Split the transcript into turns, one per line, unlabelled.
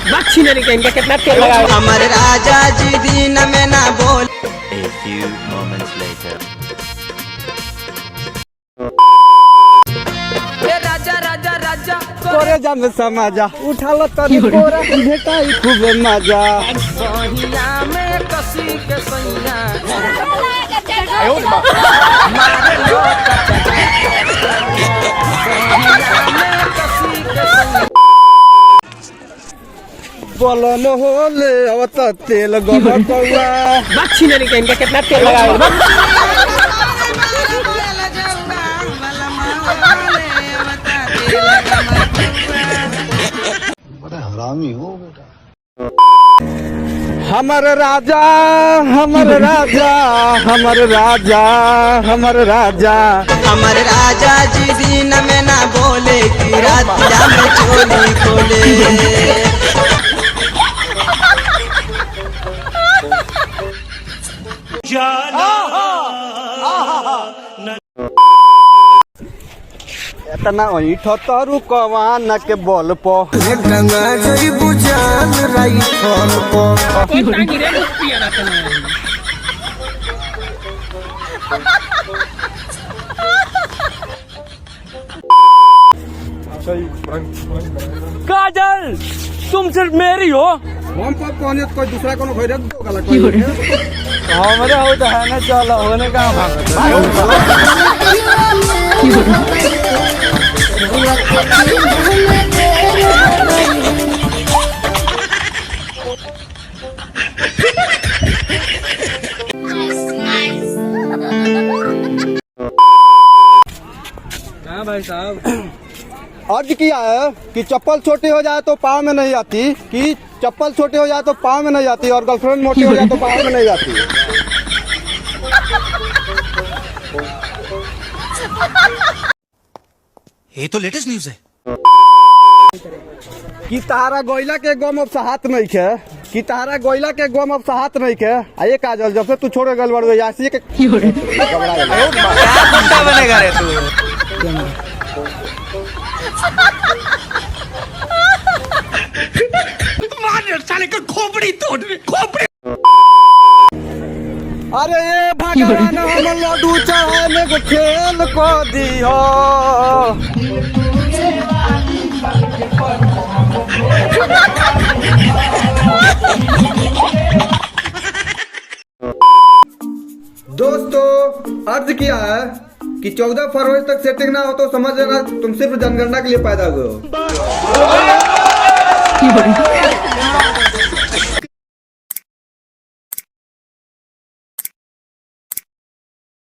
इनका कितना तेल लगा
हमारे राजा जी दिन में ना बोल।
A few moments later.
राजा राजा राजा
कोरे जाम समाजा उठाल तनी कोरा भेटाई खूब मजा
सहिया में कसी के सैया
बोलन होले अब त तेल गबकौआ
इनका कितना तेल लगा
हरामी हो बेटा। हमर राजा हमर राजा हमर राजा हमर राजा
हमारे राजा जी दिन में ना बोले कि रात में चोली खोले।
इतना ऐठ तरु कवान के बल प
गंगा जई बुझान राई फल पर
काजल तुम सिर्फ मेरी हो।
हम पर कौन कोई दूसरा कोनो भैरव दो गला कोई
हमारे हो तो है ना, चलो होने का भाई साहब
अर्ज किया है कि चप्पल छोटी हो जाए तो पाँव में नहीं आती, कि चप्पल छोटी हो जाए तो पाँव में नहीं आती और गर्लफ्रेंड मोटी हो जाए तो पाँव में नहीं आती।
ये तो लेटेस्ट न्यूज़ है।
कि तारा गोइला के गम अब सहात नहीं खे, कि तारा गोइला के गम अब सहात नहीं खे। आये काजल जब से तू छोड़े गल बड़ यासी के
क्या बनेगा रे तू। साले का खोपड़ी तोड़ खोपड़ी।
अरे ये भगवान हम लड्डू चढ़ाने को खेल को दियो। दोस्तों अर्ज किया है कि 14 फरवरी तक सेटिंग ना हो तो समझ लेना तुम सिर्फ जनगणना के लिए पैदा हुए हो।